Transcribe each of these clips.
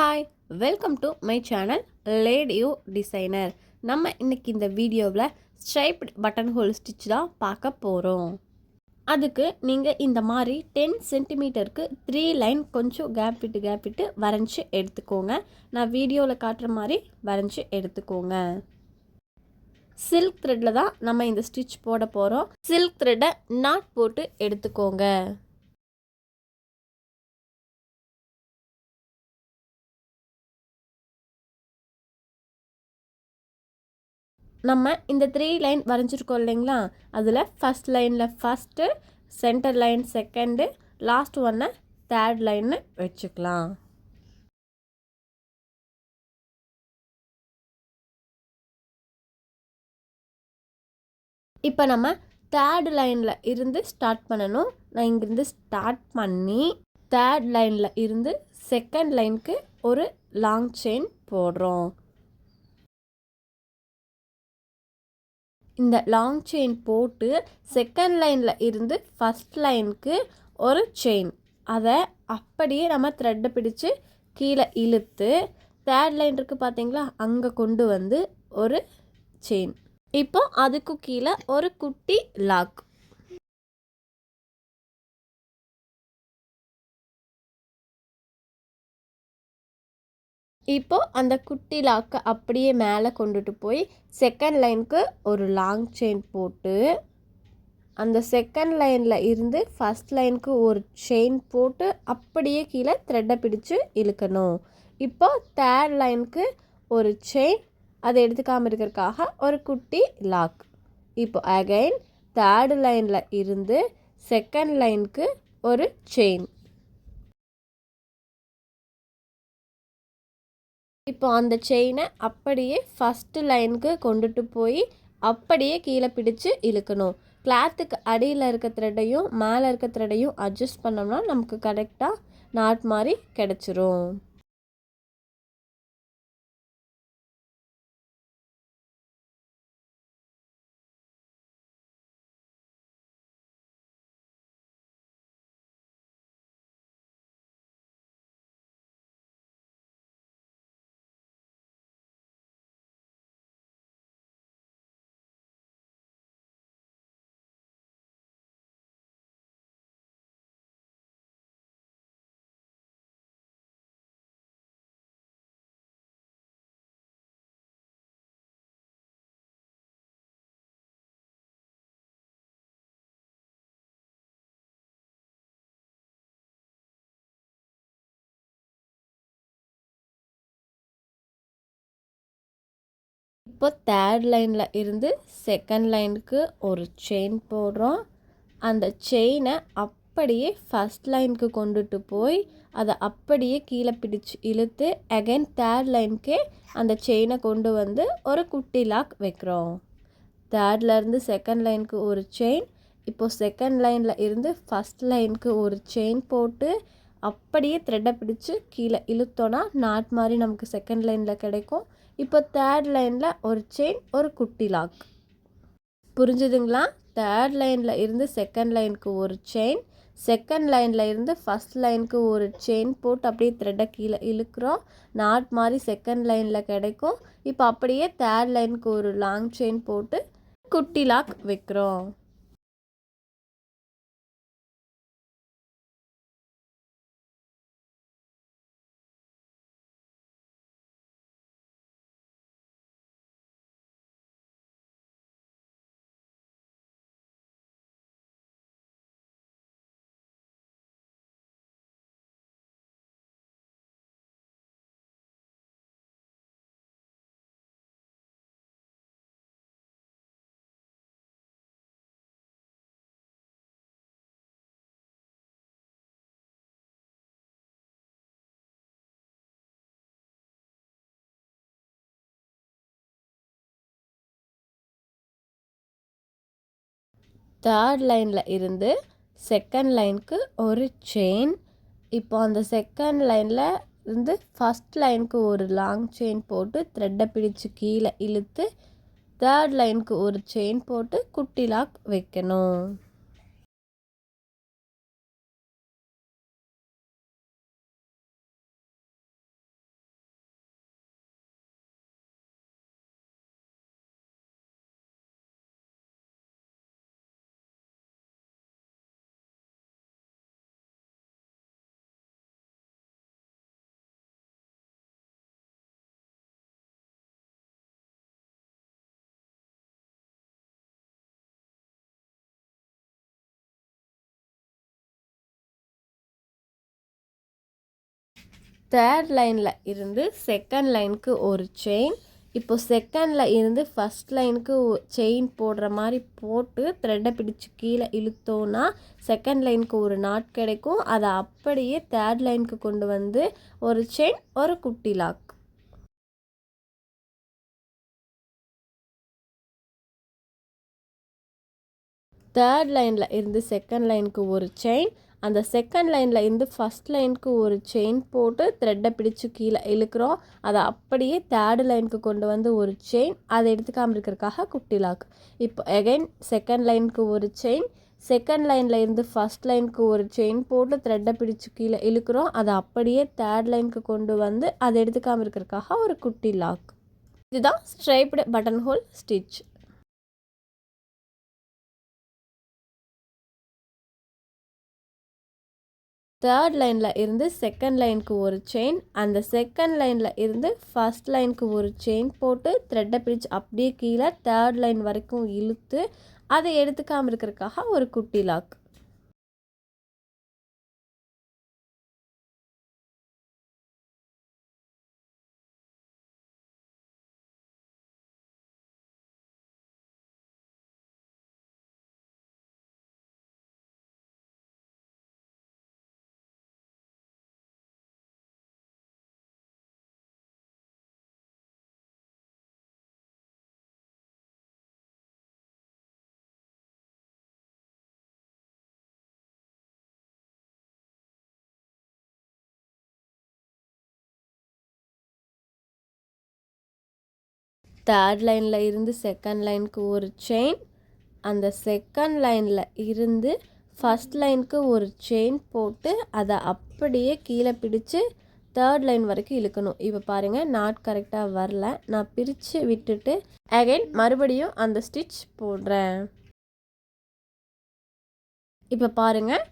Hi, welcome to my channel லேடியோ designer. நம்ம இன்னைக்கு இந்த வீடியோவில் ஸ்ட்ரைப்ட் பட்டன் ஹோல் ஸ்டிச் தான் பார்க்க போகிறோம். அதுக்கு நீங்கள் இந்த மாதிரி 10 சென்டிமீட்டருக்கு 3 லைன் கொஞ்சம் கேப் விட்டு வரைஞ்சி எடுத்துக்கோங்க. நான் வீடியோவில் காட்டுற மாதிரி வரைஞ்சி எடுத்துக்கோங்க. சில்க் த்ரெட்டில் தான் நம்ம இந்த ஸ்டிச் போட போகிறோம். சில்க் த்ரெட்டை நாட் போட்டு எடுத்துக்கோங்க. நம்ம இந்த 3 லைன் வரைஞ்சிருக்கோம் இல்லைங்களா, அதில் ஃபஸ்ட் லைனில் first, centre line second, last ஒன்னை தேர்ட் லைன்னு வச்சுக்கலாம். இப்போ நம்ம தேர்ட் லைனில் இருந்து ஸ்டார்ட் பண்ணணும். நான் இங்கேருந்து ஸ்டார்ட் பண்ணி தேர்ட் லைனில் இருந்து செகண்ட் லைனுக்கு ஒரு லாங் செயின் போடுறோம். இந்த லாங் செயின் போட்டு செகண்ட் லைனில் இருந்து ஃபஸ்ட் லைனுக்கு ஒரு செயின், அதை அப்படியே நம்ம த்ரெட்டை பிடிச்சு கீழே இழுத்து தேர்ட் லைன் இருக்குது பார்த்தீங்களா, அங்கே கொண்டு வந்து ஒரு செயின். இப்போ அதுக்கு கீழே ஒரு குட்டி லாக். இப்போது அந்த குட்டி லாக்கை அப்படியே மேலே கொண்டுட்டு போய் செகண்ட் லைனுக்கு ஒரு லாங் செயின் போட்டு அந்த செகண்ட் லைனில் இருந்து ஃபஸ்ட் லைனுக்கு ஒரு செயின் போட்டு அப்படியே கீழே த்ரெட்டை பிடிச்சு இழுக்கணும். இப்போ தேர்ட் லைனுக்கு ஒரு செயின், அதை எடுத்துக்காமல் இருக்கிறதுக்காக ஒரு குட்டி லாக். இப்போ அகைன் தேர்டு லைனில் இருந்து செகண்ட் லைனுக்கு ஒரு செயின். இப்போ அந்த செயினை அப்படியே ஃபஸ்ட்டு லைனுக்கு கொண்டுட்டு போய் அப்படியே கீழே பிடிச்சு இழுக்கணும். கிளாத்துக்கு அடியில் இருக்க த்ரெட்டையும் மேலே இருக்க த்ரெட்டையும் அட்ஜஸ்ட் பண்ணோம்னா நமக்கு கரெக்டாக நாட் மாதிரி கிடச்சிரும். இப்போ தேர்ட் லைனில் இருந்து செகண்ட் லைனுக்கு ஒரு செயின் போடுறோம். அந்த செயினை அப்படியே ஃபஸ்ட் லைனுக்கு கொண்டுட்டு போய் அதை அப்படியே கீழே பிடிச்சு இழுத்து அகைன் தேர்ட் லைனுக்கே அந்த செயினை கொண்டு வந்து ஒரு குட்டி லாக் வைக்கிறோம். தேர்ட்லேருந்து செகண்ட் லைனுக்கு ஒரு செயின், இப்போது செகண்ட் லைனில் இருந்து ஃபஸ்ட் லைனுக்கு ஒரு செயின் போட்டு அப்படியே த்ரெட்டை பிடிச்சு கீழே இழுத்தோன்னா நாட் மாதிரி நமக்கு செகண்ட் லைனில் கிடைக்கும். இப்போ தேர்ட் லைனில் ஒரு செயின், ஒரு குட்டி லாக். புரிஞ்சுதுங்களா? தேர்ட் லைனில் இருந்து செகண்ட் லைனுக்கு ஒரு செயின், செகண்ட் லைனில் இருந்து ஃபஸ்ட் லைனுக்கு ஒரு செயின் போட்டு அப்படியே த்ரெட்டை கீழே இழுக்கிறோம். நாட் மாதிரி செகண்ட் லைனில் கிடைக்கும். இப்போ அப்படியே தேர்ட் லைனுக்கு ஒரு லாங் செயின் போட்டு குட்டி லாக் வைக்கிறோம். தேர்ட் லைனில் இருந்து செகண்ட் லைனுக்கு ஒரு செயின், இப்போ அந்த செகண்ட் லைனில் இருந்து ஃபஸ்ட் லைனுக்கு ஒரு லாங் செயின் போட்டு த்ரெட்டை பிடிச்சு கீழே இழுத்து தேர்ட் லைனுக்கு ஒரு செயின் போட்டு குட்டி லாக் வைக்கணும். தேர்ட் லைனில் இருந்து செகண்ட் லைனுக்கு ஒரு செயின். இப்போ செகண்டில் இருந்து ஃபஸ்ட் லைனுக்கு செயின் போடுற மாதிரி போட்டு த்ரெட்டை பிடிச்சி கீழே இழுத்தோன்னா செகண்ட் லைனுக்கு ஒரு நாட் கிடைக்கும். அதை அப்படியே தேர்ட் லைனுக்கு கொண்டு வந்து ஒரு செயின், ஒரு குட்டி லாக். தேர்ட் லைனில் இருந்து செகண்ட் லைனுக்கு ஒரு செயின், அந்த செகண்ட் லைனில் இருந்து ஃபஸ்ட் லைனுக்கு ஒரு செயின் போட்டு த்ரெட்டை பிடிச்சி கீழே இழுக்கிறோம். அதை அப்படியே தேர்டு லைனுக்கு கொண்டு வந்து ஒரு செயின், அதை எடுத்துக்காமல் இருக்கிறதுக்காக குட்டி லாக். இப்போ அகைன் செகண்ட் லைனுக்கு ஒரு செயின், செகண்ட் லைனில் இருந்து ஃபஸ்ட் லைனுக்கு ஒரு செயின் போட்டு த்ரெட்டை பிடிச்சி கீழே இழுக்கிறோம். அதை அப்படியே தேர்ட் லைனுக்கு கொண்டு வந்து அதை எடுத்துக்காமல் இருக்கிறதுக்காக ஒரு குட்டி லாக். இதுதான் striped button whole stitch. Third லைனில் இருந்து செகண்ட் லைனுக்கு ஒரு செயின், அந்த செகண்ட் லைனில் இருந்து ஃபஸ்ட் லைனுக்கு ஒரு செயின் போட்டு த்ரெட்டை பிடிச்சி அப்படியே கீழே தேர்ட் லைன் வரைக்கும் இழுத்து அதை எடுத்துக்காமல் இருக்கிறதுக்காக ஒரு குட்டி லாக். தேர்ட் லைனில் இருந்து செகண்ட் லைனுக்கு ஒரு செயின், அந்த செகண்ட் லைனில் இருந்து ஃபஸ்ட் லைனுக்கு ஒரு செயின் போட்டு அதை அப்படியே கீழே பிடிச்சி தேர்ட் லைன் வரைக்கும் இழுக்கணும். இப்போ பாருங்கள், நாட் கரெக்டாக வரல. நான் பிரித்து விட்டுட்டு அகைன் மறுபடியும் அந்த ஸ்டிச் போடுறேன். இப்போ பாருங்கள்,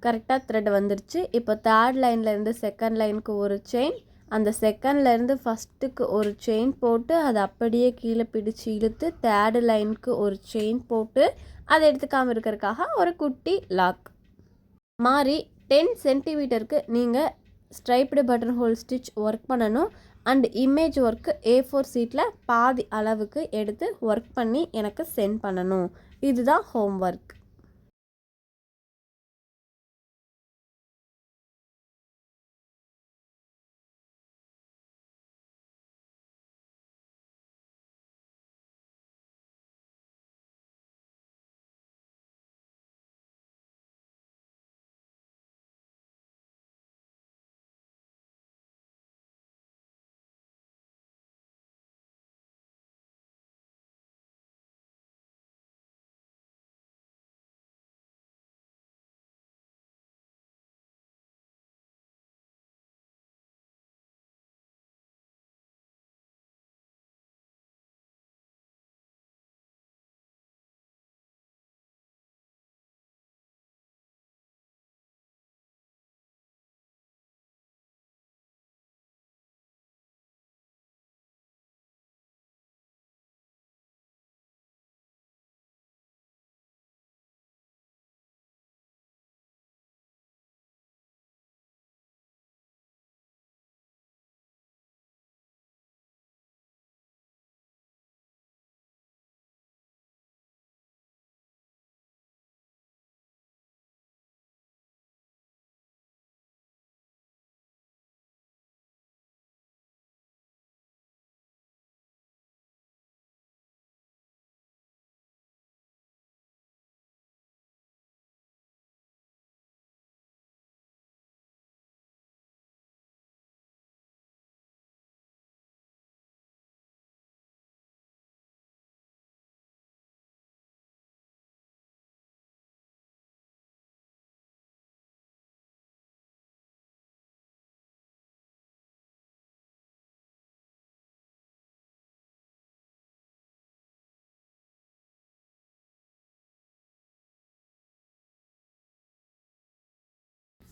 கரெக்டாக த்ரெட் வந்துருச்சு. இப்போ தேர்ட் லைனில் இருந்து செகண்ட் லைனுக்கு ஒரு செயின், அந்த செகண்ட்லேருந்து ஃபஸ்ட்டுக்கு ஒரு செயின் போட்டு அதை அப்படியே கீழே பிடிச்சி இழுத்து தேர்டு லைனுக்கு ஒரு செயின் போட்டு அதை எடுத்துக்காமல் இருக்கிறதுக்காக ஒரு குட்டி லாக் மாதிரி 10 சென்டிமீட்டருக்கு நீங்கள் striped button whole stitch work பண்ணணும். அண்ட் இமேஜ் ஒர்க்கு A4 சீட்டில் பாதி அளவுக்கு எடுத்து ஒர்க் பண்ணி எனக்கு சென்ட் பண்ணணும். இதுதான் ஹோம் ஒர்க்.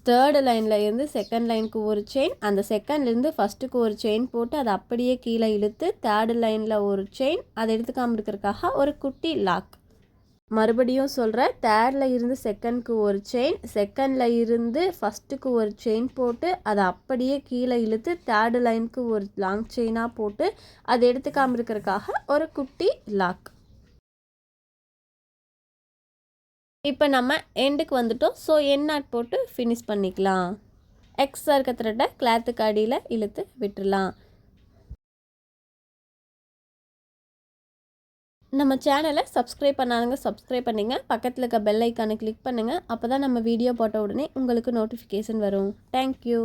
தேர்டு லைனில் இருந்து செகண்ட் லைனுக்கு ஒரு செயின், அந்த செகண்ட்லேருந்து ஃபஸ்ட்டுக்கு ஒரு செயின் போட்டு அதை அப்படியே கீழே இழுத்து தேர்டு லைனில் ஒரு செயின், அதை எடுத்துக்காமல் இருக்கிறதுக்காக ஒரு குட்டி லாக் மறுபடியும் சொல்கிறேன், தேர்டில் இருந்து செகண்ட்க்கு ஒரு செயின், செகண்டில் இருந்து ஃபஸ்ட்டுக்கு ஒரு செயின் போட்டு அதை அப்படியே கீழே இழுத்து தேர்டு லைனுக்கு ஒரு லாங் செயினாக போட்டு அதை எடுத்துக்காமல் இருக்கிறதுக்காக ஒரு குட்டி லாக். இப்போ நம்ம எண்டுக்கு வந்துட்டோம். ஸோ எண்ட் நாட் போட்டு ஃபினிஷ் பண்ணிக்கலாம். எக்ஸ்ட்ரா இருக்க த்ரெட்டை கிளாத்துக்கு அடியில் இழுத்து விட்டுடலாம். நம்ம சேனலை சப்ஸ்கிரைப் பண்ணாதவங்க சப்ஸ்கிரைப் பண்ணுங்க. பக்கத்தில் இருக்க பெல் ஐக்கானை கிளிக் பண்ணுங்கள். அப்போ தான் நம்ம வீடியோ போட்ட உடனே உங்களுக்கு நோட்டிஃபிகேஷன் வரும். தேங்க்யூ.